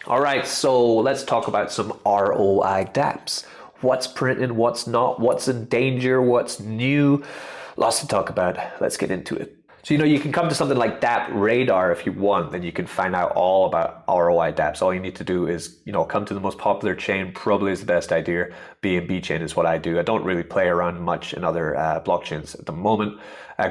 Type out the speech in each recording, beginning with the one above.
All right, so let's talk about some ROI dApps. What's printing, what's not, what's in danger, what's new. Lots to talk about. Let's get into it. So, you can come to something like dApp Radar if you want, then you can find out all about ROI dApps. All you need to do is, come to the most popular chain, probably is the best idea. BNB chain is what I do. I don't really play around much in other blockchains at the moment.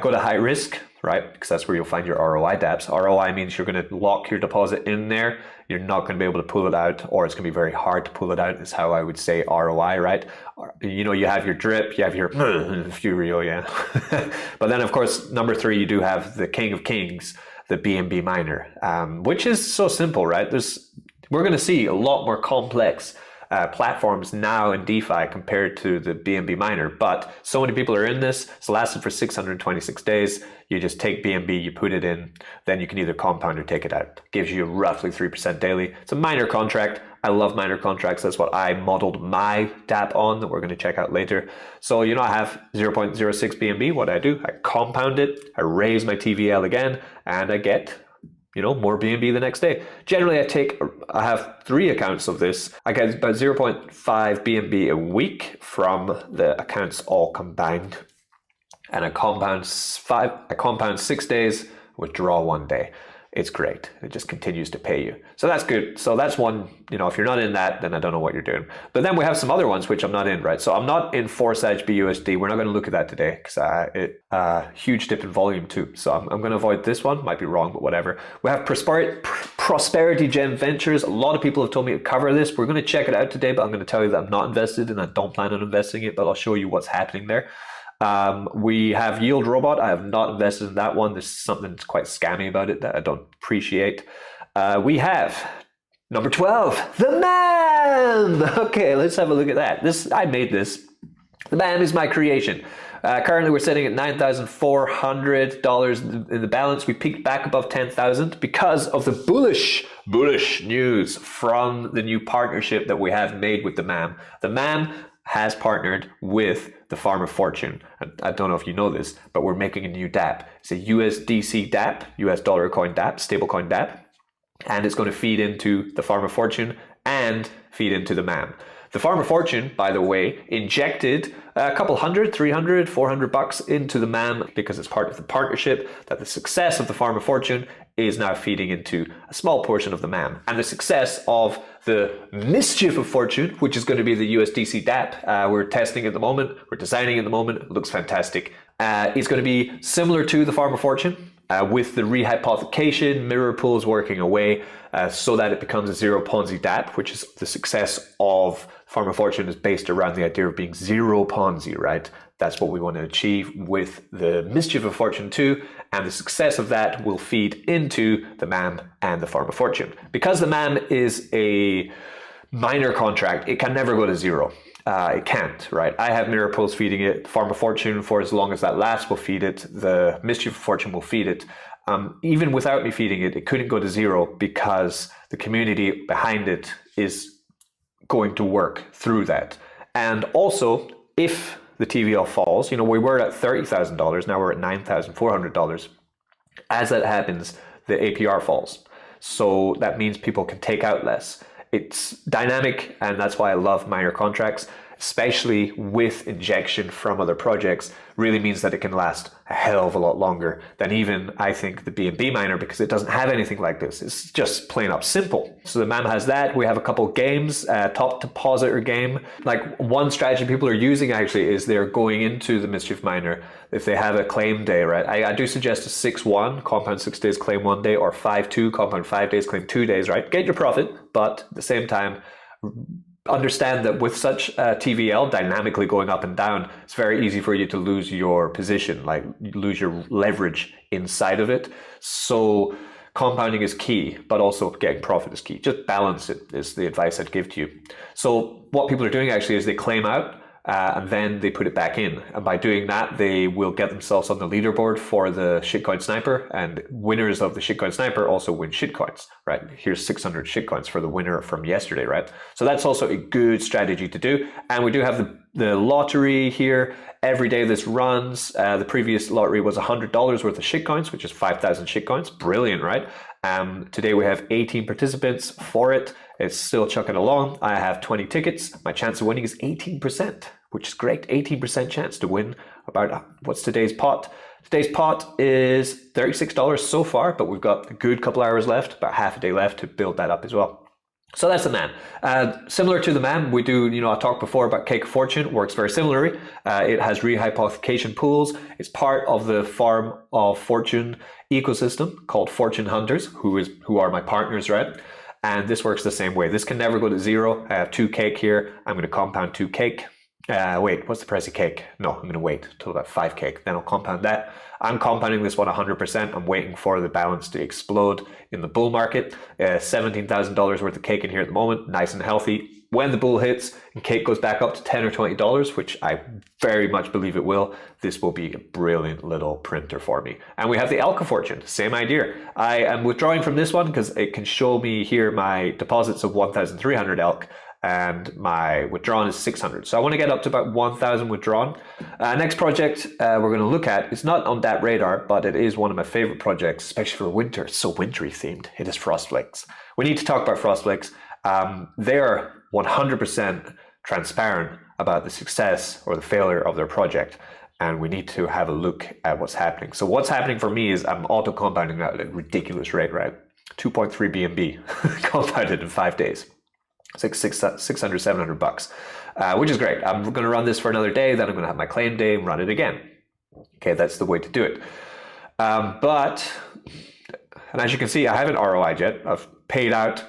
Go to high risk, right? Because that's where you'll find your ROI dApps. ROI means you're going to lock your deposit in there. You're not going to be able to pull it out, or it's going to be very hard to pull it out, is how I would say ROI, right? You have your drip, you have your Furio, yeah. But then, of course, number 3, you do have the king of kings, the BNB miner, which is so simple, right? We're going to see a lot more complex platforms now in DeFi compared to the BNB miner, but so many people are in this. It's lasted for 626 days. You just take BNB, you put it in, then you can either compound or take it out. Gives you roughly 3% daily. It's a miner contract. I love miner contracts. That's what I modeled my dApp on, that we're going to check out later. So, I have 0.06 BNB. What do? I compound it, I raise my TVL again, and I get more BNB the next day. Generally, I have 3 accounts of this. I get about 0.5 BNB a week from the accounts all combined. And I compound 6 days, withdraw 1 day. It's great. It just continues to pay you. So that's good. So that's one, if you're not in that, then I don't know what you're doing. But then we have some other ones which I'm not in, right? So I'm not in Forsage BUSD. We're not going to look at that today because huge dip in volume too. So I'm going to avoid this one. Might be wrong, but whatever. We have Prosperity Gem Ventures. A lot of people have told me to cover this. We're going to check it out today, but I'm going to tell you that I'm not invested and I don't plan on investing it, but I'll show you what's happening there. We have Yield Robot. I have not invested in that one. There's something that's quite scammy about it that I don't appreciate. We have number 12, the MAM. Okay, let's have a look at that. I made this. The MAM is my creation. Currently, we're sitting at $9,400 in the balance. We peaked back above 10,000 because of the bullish news from the new partnership that we have made with the MAM. The MAM has partnered with the Farm of Fortune. I don't know if you know this, but we're making a new dApp. It's a USDC dApp, US dollar coin dApp, stablecoin dApp, and it's going to feed into the Farm of Fortune and feed into the MAM. The Farm of Fortune, by the way, injected a couple $100, $300, $400 into the MAM because it's part of the partnership, that the success of the Farm of Fortune is now feeding into a small portion of the MAM. And the success of the Mischief of Fortune, which is going to be the USDC dApp, we're testing at the moment, we're designing at the moment, it looks fantastic. It's going to be similar to the Farm of Fortune, with the rehypothecation, mirror pools working away so that it becomes a zero Ponzi dApp, which is the success of Farm of Fortune is based around the idea of being zero Ponzi, right? That's what we want to achieve with the Mischief of Fortune 2, and the success of that will feed into the MAM and the Farm of Fortune. Because the MAM is a miner contract, it can never go to zero. It can't, right? I have mirror pools feeding it. Farm of Fortune, for as long as that lasts, will feed it. The Mischief of Fortune will feed it. Even without me feeding it, it couldn't go to zero because the community behind it is going to work through that. And also, if the TVL falls, we were at $30,000, now we're at $9,400. As that happens, the APR falls. So that means people can take out less. It's dynamic, and that's why I love miner contracts, especially with injection from other projects. Really means that it can last a hell of a lot longer than even, I think, the BNB miner, because it doesn't have anything like this. It's just plain up simple. So the MAM has that. We have a couple games, top depositor game. Like, one strategy people are using actually is they're going into the Mischief miner if they have a claim day, right? I do suggest a 6-1, compound 6 days, claim 1 day, or 5-2, compound 5 days, claim 2 days, right? Get your profit, but at the same time, understand that with such TVL dynamically going up and down, it's very easy for you to lose your position, like lose your leverage inside of it. So compounding is key, but also getting profit is key. Just balance it is the advice I'd give to you. So what people are doing actually is they claim out and then they put it back in. And by doing that, they will get themselves on the leaderboard for the shitcoin sniper, and winners of the shitcoin sniper also win shitcoins, right? Here's 600 shitcoins for the winner from yesterday, right? So that's also a good strategy to do. And we do have the lottery here. Every day this runs, the previous lottery was $100 worth of shitcoins, which is 5,000 shitcoins. Brilliant, right? Today we have 18 participants for it. It's still chucking along. I have 20 tickets. My chance of winning is 18%, which is great. 18% chance to win about, what's today's pot? Today's pot is $36 so far, but we've got a good couple hours left, about half a day left to build that up as well. So that's the MAM. Similar to the MAM, we do, I talked before about Cake of Fortune, works very similarly. It has rehypothecation pools. It's part of the Farm of Fortune ecosystem called Fortune Hunters, who are my partners, right? And this works the same way. This can never go to zero. I have 2 cake here. I'm going to compound 2 cake. Wait, what's the price of cake? No, I'm going to wait till about 5 cake. Then I'll compound that. I'm compounding this one 100%. I'm waiting for the balance to explode in the bull market. $17,000 worth of cake in here at the moment, nice and healthy. When the bull hits and cake goes back up to $10 or $20, which I very much believe it will, this will be a brilliant little printer for me. And we have the Elk of Fortune, same idea. I am withdrawing from this one because it can show me here my deposits of 1,300 elk. And my withdrawn is 600. So I want to get up to about 1,000 withdrawn. Next project we're going to look at, it's not on that radar, but it is one of my favorite projects, especially for winter. It's so wintry themed. It is FLAKES. We need to talk about FLAKES. They are 100% transparent about the success or the failure of their project. And we need to have a look at what's happening. So what's happening for me is I'm auto compounding at a ridiculous rate, right? 2.3 BNB compounded in 5 days. It's like 600, 700 bucks, which is great. I'm going to run this for another day. Then I'm going to have my claim day and run it again. Okay, that's the way to do it. And as you can see, I haven't ROI'd yet. I've paid out,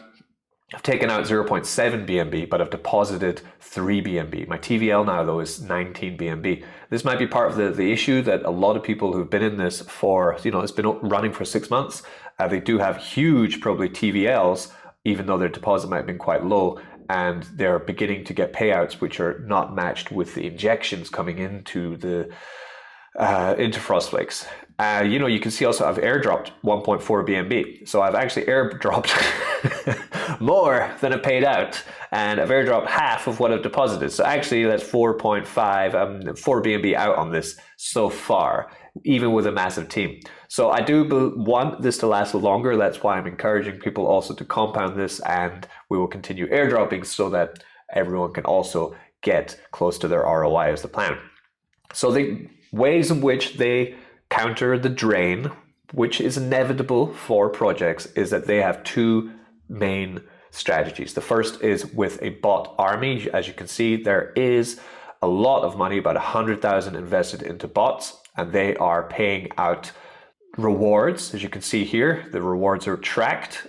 I've taken out 0.7 BNB, but I've deposited 3 BNB. My TVL now, though, is 19 BNB. This might be part of the issue that a lot of people who've been in this for, it's been running for 6 months. They do have huge, probably TVLs, even though their deposit might have been quite low, and they're beginning to get payouts which are not matched with the injections coming into the into FLAKES. You can see also I've airdropped 1.4 BNB. So I've actually airdropped more than I paid out, and I've airdropped half of what I've deposited. So actually that's 4.5, 4 BNB out on this so far, even with a massive team. So I do want this to last longer. That's why I'm encouraging people also to compound this, and we will continue airdropping so that everyone can also get close to their ROI as the plan. So the ways in which they counter the drain, which is inevitable for projects, is that they have 2 main strategies. The first is with a bot army. As you can see, there is a lot of money, about 100,000 invested into bots, and they are paying out rewards. As you can see here, the rewards are tracked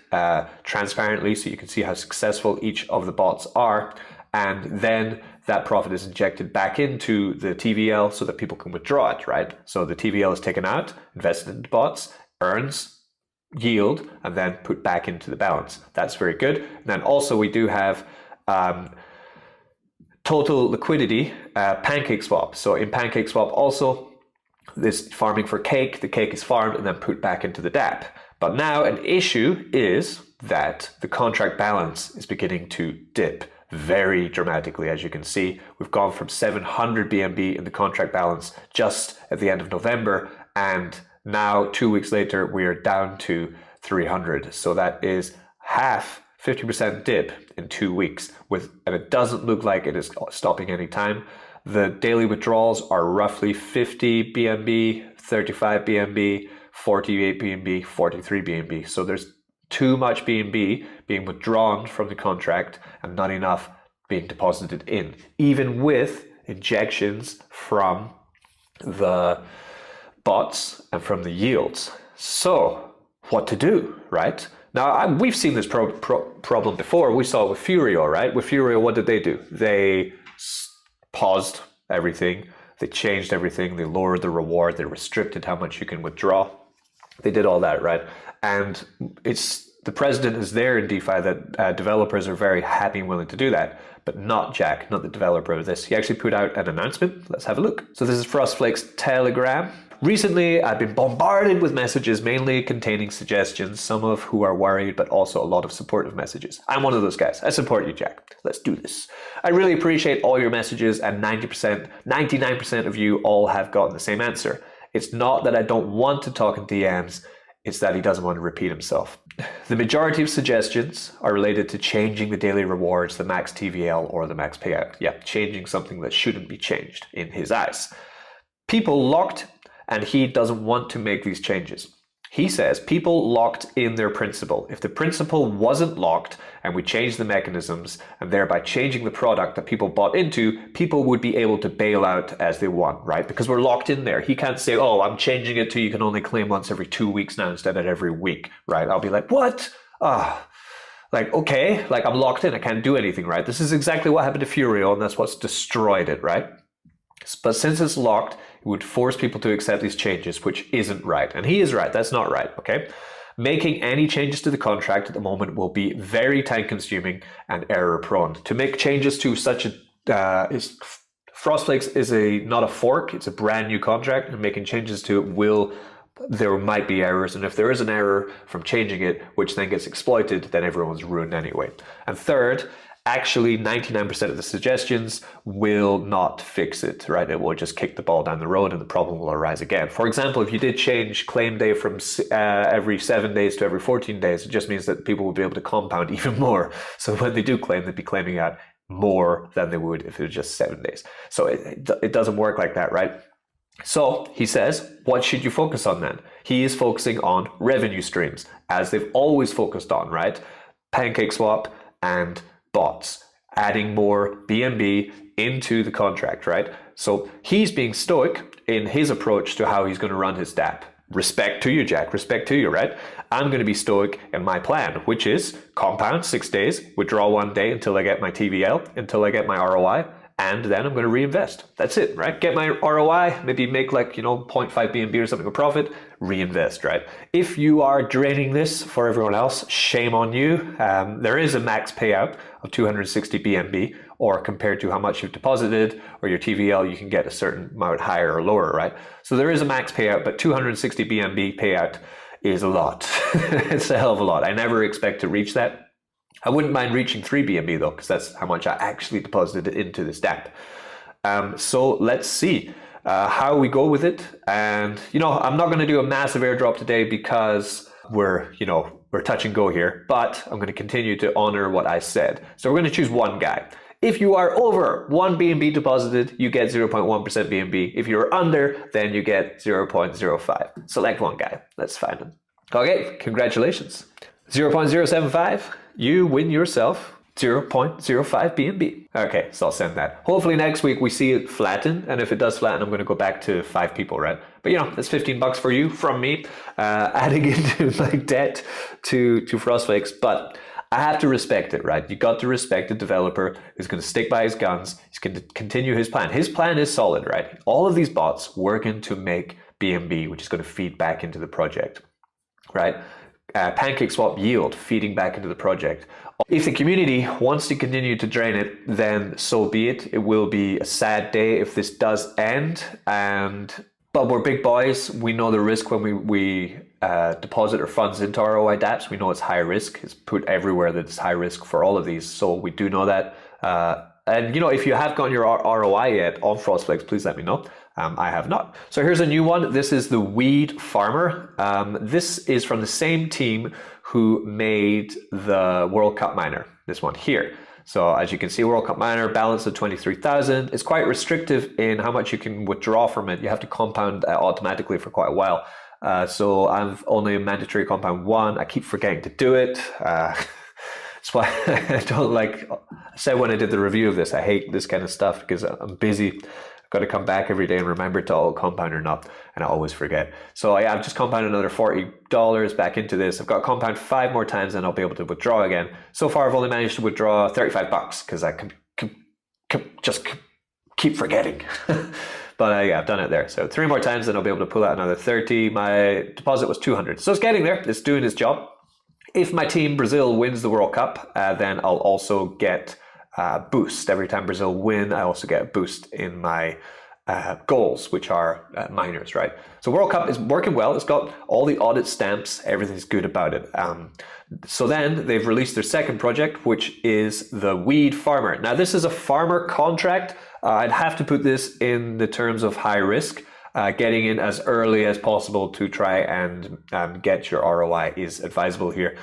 transparently, so you can see how successful each of the bots are, and then that profit is injected back into the TVL so that people can withdraw it, right? So the TVL is taken out, invested into bots, earns yield, and then put back into the balance. That's very good. And then also we do have total liquidity pancake swap. So in pancake swap also, this farming for cake, the cake is farmed and then put back into the DApp. But now an issue is that the contract balance is beginning to dip very dramatically. As you can see, we've gone from 700 BNB in the contract balance just at the end of November, and now 2 weeks later we're down to 300. So that is half, 50% dip in 2 weeks, and it doesn't look like it is stopping any time. The daily withdrawals are roughly 50 BNB, 35 BNB, 48 BNB, 43 BNB. So there's too much BNB being withdrawn from the contract and not enough being deposited in, even with injections from the bots and from the yields. So what to do, right? Now, we've seen this problem before. We saw it with Furio, right? With Furio, what did they do? They paused everything. They changed everything. They lowered the reward. They restricted how much you can withdraw. They did all that, right? And the precedent is there in DeFi that developers are very happy and willing to do that, but not Jack, not the developer of this. He actually put out an announcement. Let's have a look. So this is FLAKES Telegram. Recently, I've been bombarded with messages, mainly containing suggestions, some of who are worried, but also a lot of supportive messages. I'm one of those guys. I support you, Jack. Let's do this. I really appreciate all your messages, and 99% of you all have gotten the same answer. It's not that I don't want to talk in DMs, it's that he doesn't want to repeat himself. The majority of suggestions are related to changing the daily rewards, the max TVL, or the max payout. Yeah, changing something that shouldn't be changed in his eyes. People locked, and he doesn't want to make these changes. He says people locked in their principle. If the principle wasn't locked and we changed the mechanisms and thereby changing the product that people bought into, people would be able to bail out as they want, right? Because we're locked in there. He can't say, oh, I'm changing it to you can only claim once every 2 weeks now instead of every week, right? I'll be like, what? Like, okay, like I'm locked in. I can't do anything, right? This is exactly what happened to Furio, and that's what's destroyed it, right? But since it's locked, it would force people to accept these changes, which isn't right. And he is right. That's not right, okay? Making any changes to the contract at the moment will be very time-consuming and error-prone. To make changes to such a... FrostFlakes is not a fork. It's a brand new contract, and making changes to it there might be errors, and if there is an error from changing it, which then gets exploited, then everyone's ruined anyway. And third, actually 99% of the suggestions will not fix it, right? It will just kick the ball down the road and the problem will arise again. For example, if you did change claim day from every 7 days to every 14 days, it just means that people will be able to compound even more. So when they do claim, they'd be claiming out more than they would if it was just 7 days. So it doesn't work like that, right? So he says, what should you focus on then? He is focusing on revenue streams, as they've always focused on, right? PancakeSwap and bots, adding more BNB into the contract, right? So he's being stoic in his approach to how he's going to run his dApp. Respect to you, Jack, respect to you, right? I'm going to be stoic in my plan, which is compound 6 days, withdraw 1 day until I get my TVL, until I get my ROI, and then I'm going to reinvest. That's it, right? Get my ROI, maybe make like, 0.5 BNB or something of profit, reinvest, right? If you are draining this for everyone else, shame on you. There is a max payout of 260 BNB, or compared to how much you've deposited or your TVL, you can get a certain amount higher or lower, right? So there is a max payout, but 260 BNB payout is a lot. It's a hell of a lot. I never expect to reach that. I wouldn't mind reaching 3 BNB though, because that's how much I actually deposited into this dApp. So let's see how we go with it. And, I'm not going to do a massive airdrop today because we're touch and go here, but I'm going to continue to honor what I said. So we're going to choose one guy. If you are over 1 BNB deposited, you get 0.1% BNB. If you're under, then you get 0.05. Select one guy. Let's find him. Okay, congratulations. 0.075, you win yourself 0.05 BNB. Okay, so I'll send that. Hopefully next week we see it flatten, and if it does flatten, I'm going to go back to 5 people, right? But that's $15 for you from me, adding into my debt to FrostFlakes. But I have to respect it, right? You got to respect the developer who's going to stick by his guns. He's going to continue his plan. His plan is solid, right? All of these bots working to make BNB, which is going to feed back into the project, right? PancakeSwap yield feeding back into the project. If the community wants to continue to drain it, then so be it. It will be a sad day if this does end. But we're big boys. We know the risk when we deposit our funds into ROI dApps. We know it's high risk. It's put everywhere that it's high risk for all of these. So we do know that. And if you have gotten your ROI yet on FrostFlakes, please let me know. I have not. So here's a new one. This is the Weed Farmer. This is from the same team who made the World Cup miner, this one here. So as you can see, World Cup miner, balance of 23,000. It's quite restrictive in how much you can withdraw from it. You have to compound automatically for quite a while. So I've only a mandatory compound 1. I keep forgetting to do it. That's why I don't like, I said when I did the review of this, I hate this kind of stuff because I'm busy. I've got to come back every day and remember to all compound or not, and I always forget. So I've just compounded another $40 back into this. I've got to compound 5 more times and I'll be able to withdraw again. So far I've only managed to withdraw $35 because I just keep forgetting. But I've done it there. So 3 more times and I'll be able to pull out another 30. My deposit was 200. So it's getting there. It's doing its job. If my team Brazil wins the World Cup, then I'll also get boost. Every time Brazil win, I also get a boost in my goals, which are miners, right? So World Cup is working well. It's got all the audit stamps. Everything's good about it. So then they've released their second project, which is the Weed Farmer. Now this is a farmer contract. I'd have to put this in the terms of high risk. getting in as early as possible to try and get your ROI is advisable here.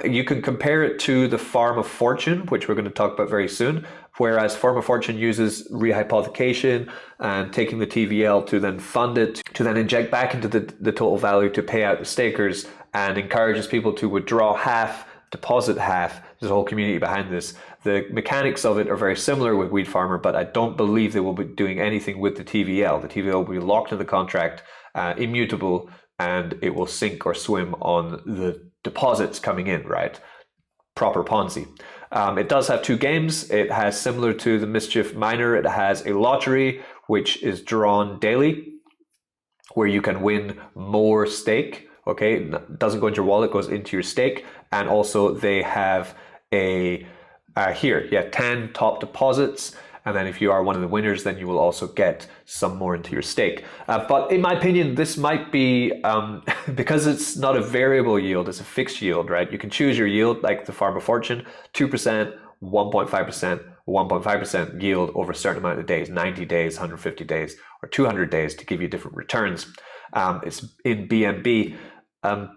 You can compare it to the Farm of Fortune, which we're going to talk about very soon, whereas Farm of Fortune uses rehypothecation and taking the TVL to then fund it, to then inject back into the total value to pay out the stakers, and encourages people to withdraw half, deposit half. There's a whole community behind this. The mechanics of it are very similar with Weed Farmer, but I don't believe they will be doing anything with the TVL. The TVL will be locked in the contract, immutable, and it will sink or swim on the deposits coming in, right? Proper Ponzi. It does have 2 games. It has, similar to the Mischief Miner, it has a lottery, which is drawn daily, where you can win more stake. Okay, it doesn't go into your wallet, goes into your stake. And also they have a 10 top deposits, and then if you are one of the winners, then you will also get some more into your stake. But in my opinion, this might be, because it's not a variable yield, it's a fixed yield, right? You can choose your yield, like the Farm of Fortune, 2%, 1.5%, 1.5% yield over a certain amount of days, 90 days, 150 days, or 200 days to give you different returns. It's in BNB.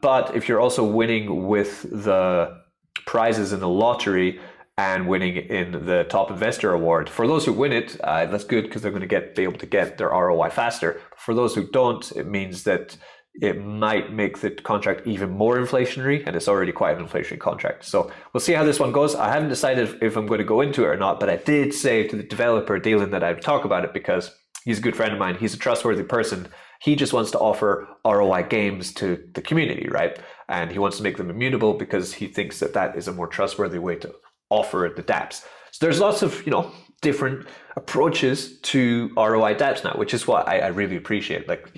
But if you're also winning with the prizes in the lottery and winning in the Top Investor Award, for those who win it, that's good because they're going to be able to get their ROI faster. For those who don't, it means that it might make the contract even more inflationary, and it's already quite an inflationary contract. So we'll see how this one goes. I haven't decided if I'm going to go into it or not, but I did say to the developer, Dylan, that I'd talk about it because he's a good friend of mine. He's a trustworthy person. He just wants to offer ROI games to the community, right? And he wants to make them immutable because he thinks that that is a more trustworthy way to offer the dApps. So there's lots of, different approaches to ROI dApps now, which is what I really appreciate. Like,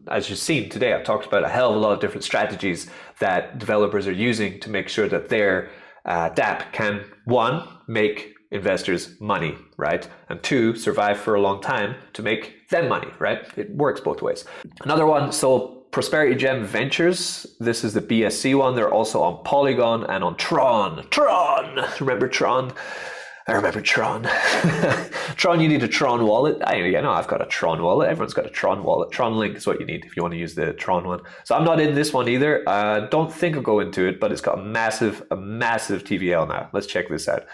as you've seen today, I've talked about a hell of a lot of different strategies that developers are using to make sure that their dApp can, 1, make investors money, right? And 2, survive for a long time to make them money, right? It works both ways. Another one, so Prosperity Gem Ventures, this is the BSC one. They're also on Polygon and on Tron. Remember Tron? I remember Tron. Tron, you need a Tron wallet. I know I've got a Tron wallet. Everyone's got a Tron wallet. Tron Link is what you need if you want to use the Tron one. So I'm not in this one either. Don't think I'll go into it, but it's got a massive TVL now. Let's check this out.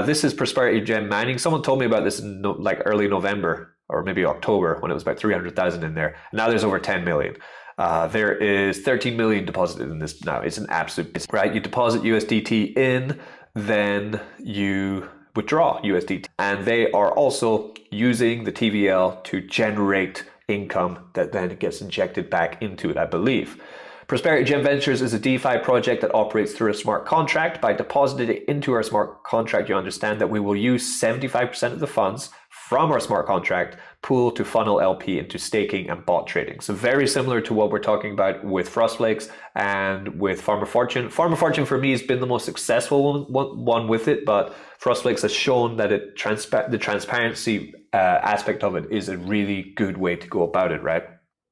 This is Prosperity Gem Mining. Someone told me about this in early November or maybe October when it was about 300,000 in there. Now there's over 10 million. There is 13 million deposited in this now. It's an absolute, right? You deposit USDT in, then you withdraw USDT. And they are also using the TVL to generate income that then gets injected back into it, I believe. Prosperity Gem Ventures is a DeFi project that operates through a smart contract. By depositing it into our smart contract, you understand that we will use 75% of the funds from our smart contract pool to funnel LP into staking and bot trading. So very similar to what we're talking about with FLAKES and with Farm of Fortune. Farm of Fortune for me has been the most successful one with it, but FLAKES has shown that the transparency aspect of it is a really good way to go about it, right?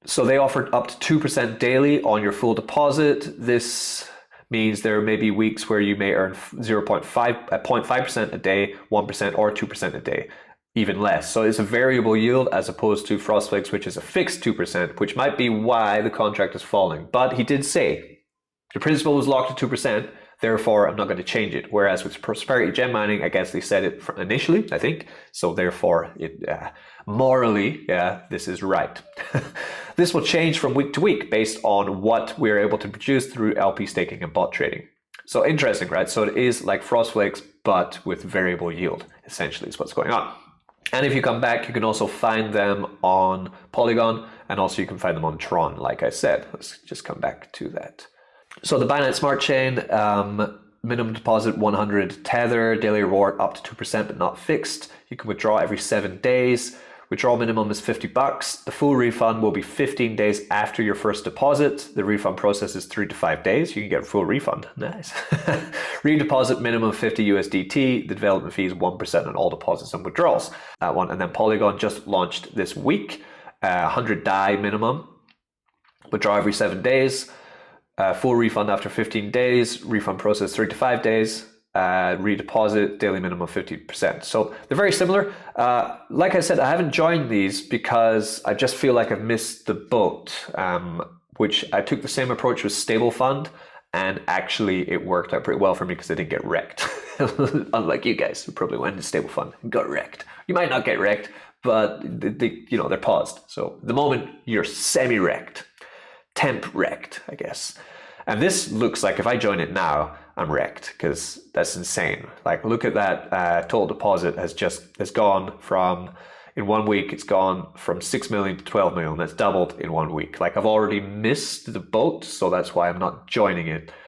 So they offered up to 2% daily on your full deposit. This means there may be weeks where you may earn 0.5% a day, 1% or 2% a day. Even less. So it's a variable yield as opposed to FLAKES, which is a fixed 2%, which might be why the contract is falling. But he did say the principal was locked at 2%, therefore I'm not going to change it. Whereas with Prosperity Gem Mining, I guess they said it initially, I think. So therefore, morally, this is right. This will change from week to week based on what we're able to produce through LP staking and bot trading. So interesting, right? So it is like FLAKES, but with variable yield, essentially is what's going on. And if you come back, you can also find them on Polygon, and also you can find them on Tron, like I said. Let's just come back to that. So the Binance Smart Chain, minimum deposit 100 Tether, daily reward up to 2%, but not fixed. You can withdraw every 7 days. Withdrawal minimum is $50. The full refund will be 15 days after your first deposit. The refund process is 3 to 5 days. You can get a full refund. Nice. Redeposit minimum 50 USDT. The development fee is 1% on all deposits and withdrawals. That one. And then Polygon just launched this week. 100 DAI minimum. Withdraw every 7 days. Full refund after 15 days. Refund process 3 to 5 days. redeposit, daily minimum 50%. So they're very similar. Like I said, I haven't joined these because I just feel like I've missed the boat, which I took the same approach with Stable Fund, and actually it worked out pretty well for me because I didn't get wrecked. Unlike you guys who probably went into Stable Fund and got wrecked. You might not get wrecked, but they're paused. So the moment you're semi-wrecked, temp wrecked, I guess. And this looks like if I join it now, I'm wrecked because that's insane. Like, look at that total deposit has gone from, in 1 week, it's gone from 6 million to 12 million. That's doubled in 1 week. Like, I've already missed the boat, so that's why I'm not joining it.